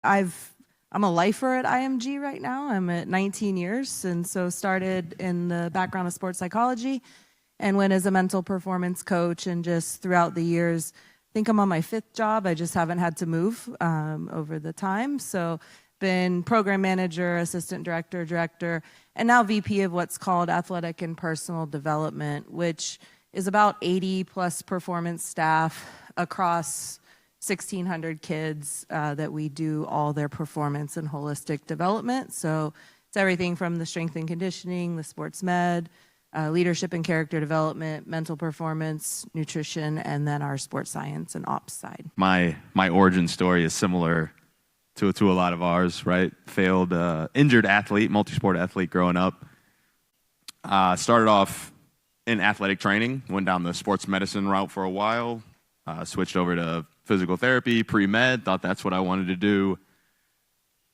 I'm a lifer at IMG right now. I'm at 19 years, and so started in the background of sports psychology and went as a mental performance coach, and just throughout the years, I think I'm on my 5th job. I just haven't had to move over the time. So been program manager, assistant director, and now VP of what's called athletic and personal development, which is about 80 plus performance staff across 1,600 kids that we do all their performance and holistic development. So it's everything from the strength and conditioning, the sports med, leadership and character development, mental performance, nutrition, and then our sports science and ops side. My origin story is similar to a lot of ours, right? Failed injured athlete, multi-sport athlete growing up. Started off in athletic training, went down the sports medicine route for a while, switched over to physical therapy, pre-med, thought that's what I wanted to do.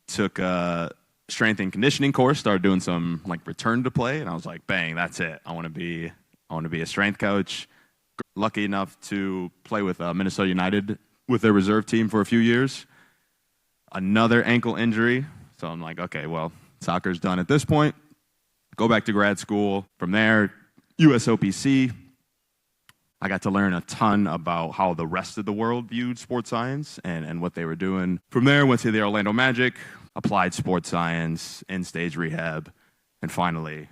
Took a strength and conditioning course, started doing some like return to play, and I was like, bang, that's it. I want to be a strength coach. Lucky enough to play with Minnesota United with their reserve team for a few years. Another ankle injury, so I'm like, okay, well, soccer's done at this point. Go back to grad school. From there, USOPC. I got to learn a ton about how the rest of the world viewed sports science and what they were doing. From there, went to the Orlando Magic, applied sports science, in-stage rehab, and finally,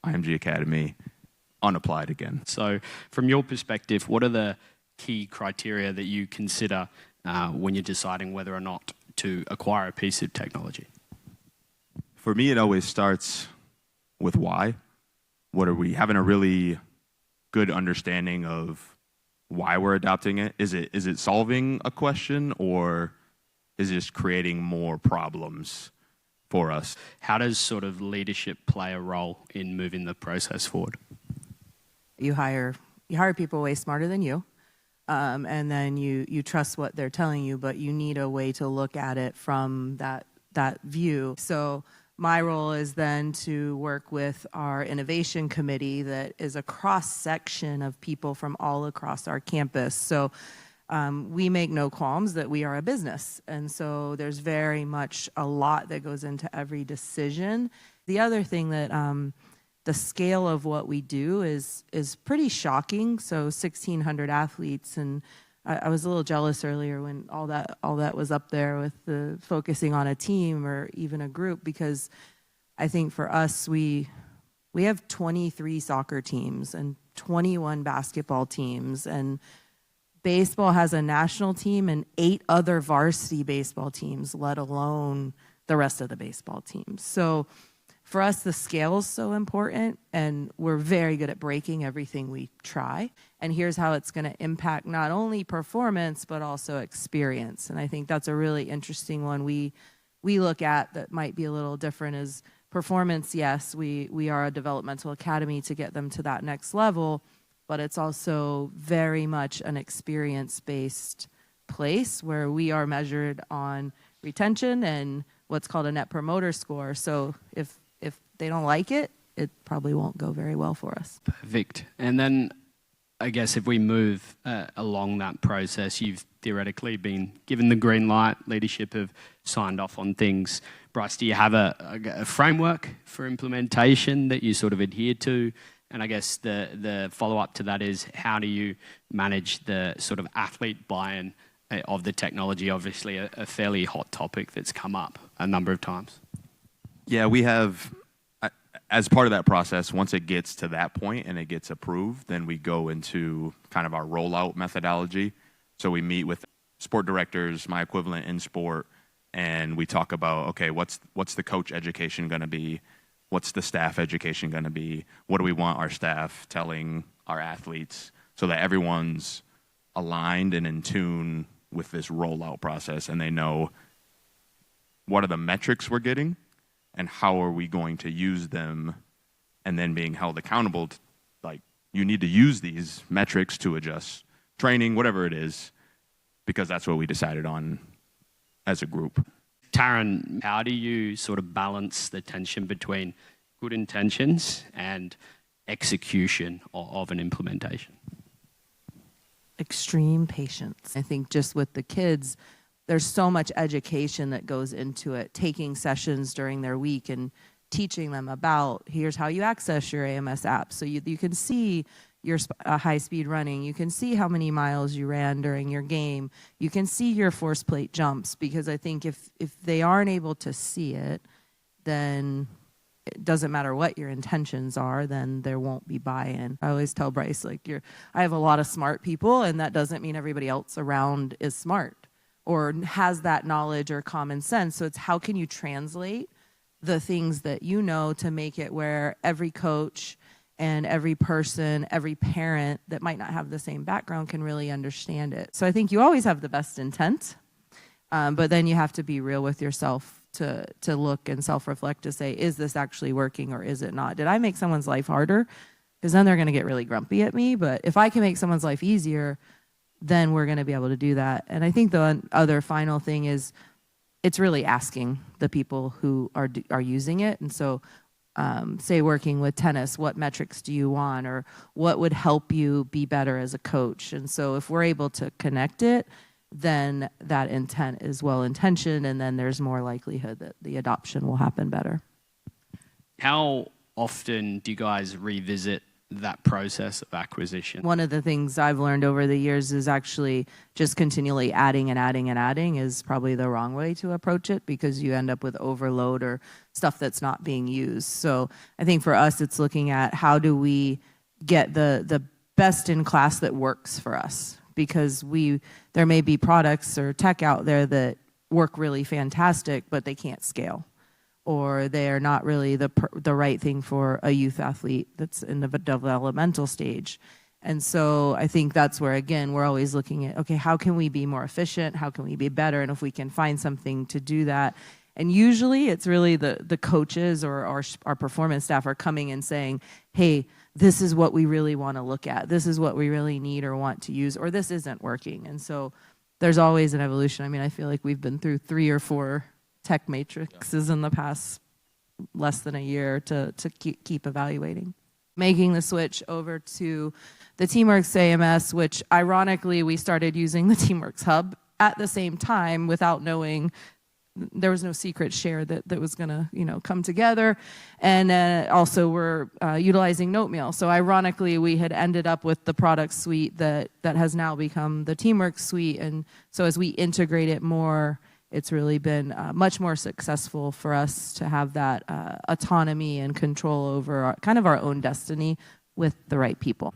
IMG Academy, unapplied again. So from your perspective, what are the key criteria that you consider when you're deciding whether or not to acquire a piece of technology? For me, it always starts with why. What are we having a really good understanding of why we're adopting it? Is it solving a question, or is it just creating more problems for us? How does sort of leadership play a role in moving the process forward? You hire people way smarter than you, and then you trust what they're telling you, but you need a way to look at it from that view. So my role is then to work with our innovation committee that is a cross-section of people from all across our campus. So we make no qualms that we are a business. And so there's very much a lot that goes into every decision. The other thing that the scale of what we do is pretty shocking. So 1,600 athletes, and I was a little jealous earlier when all that was up there with the focusing on a team or even a group, because I think for us, we have 23 soccer teams and 21 basketball teams, and baseball has a national team and 8 other varsity baseball teams, let alone the rest of the baseball teams. So for us, the scale is so important, and we're very good at breaking everything we try. And here's how it's going to impact not only performance, but also experience. And I think that's a really interesting one we look at that might be a little different is performance. Yes, we are a developmental academy to get them to that next level, but it's also very much an experience-based place where we are measured on retention and what's called a net promoter score. So if they don't like it, it probably won't go very well for us. Perfect. And then I guess if we move along that process, you've theoretically been given the green light, leadership have signed off on things. Bryce, do you have a framework for implementation that you sort of adhere to? And I guess the follow-up to that is, how do you manage the sort of athlete buy-in of the technology? Obviously a fairly hot topic that's come up a number of times. Yeah, we have, as part of that process, once it gets to that point and it gets approved, then we go into kind of our rollout methodology. So we meet with sport directors, my equivalent in sport, and we talk about, okay, what's the coach education going to be? What's the staff education going to be? What do we want our staff telling our athletes so that everyone's aligned and in tune with this rollout process, and they know what are the metrics we're getting and how are we going to use them, and then being held accountable to, like, you need to use these metrics to adjust training, whatever it is, because that's what we decided on as a group. Taryn, how do you sort of balance the tension between good intentions and execution of an implementation? Extreme patience. I think just with the kids, there's so much education that goes into it, taking sessions during their week and teaching them about, here's how you access your AMS app. So you can see your high speed running. You can see how many miles you ran during your game. You can see your force plate jumps, because I think if they aren't able to see it, then it doesn't matter what your intentions are, then there won't be buy-in. I always tell Bryce, like, I have a lot of smart people, and that doesn't mean everybody else around is smart or has that knowledge or common sense. So it's how can you translate the things that you know to make it where every coach and every person, every parent that might not have the same background can really understand it. So I think you always have the best intent, but then you have to be real with yourself to look and self-reflect to say, is this actually working or is it not? Did I make someone's life harder? Because then they're going to get really grumpy at me. But if I can make someone's life easier, then we're going to be able to do that. And I think the other final thing is it's really asking the people who are using it. And so say working with tennis, what metrics do you want, or what would help you be better as a coach? And so if we're able to connect it, then that intent is well intentioned, and then there's more likelihood that the adoption will happen better. How often do you guys revisit that process of acquisition? One of the things I've learned over the years is actually just continually adding and adding and adding is probably the wrong way to approach it, because you end up with overload or stuff that's not being used. So I think for us, it's looking at how do we get the best in class that works for us, because there may be products or tech out there that work really fantastic, but they can't scale, or they are not really the right thing for a youth athlete that's in the developmental stage. And so I think that's where, again, we're always looking at, okay, how can we be more efficient? How can we be better? And if we can find something to do that. And usually it's really the coaches or our performance staff are coming and saying, hey, this is what we really want to look at. This is what we really need or want to use, or this isn't working. And so there's always an evolution. I mean, I feel like we've been through 3 or 4 tech matrices in the past less than a year to keep evaluating. Making the switch over to the Teamworks AMS, which ironically we started using the Teamworks Hub at the same time without knowing. There was no secret share that was going to, come together. And also we're utilizing Notemeal. So ironically, we had ended up with the product suite that has now become the Teamwork suite. And so as we integrate it more, it's really been much more successful for us to have that autonomy and control over kind of our own destiny with the right people.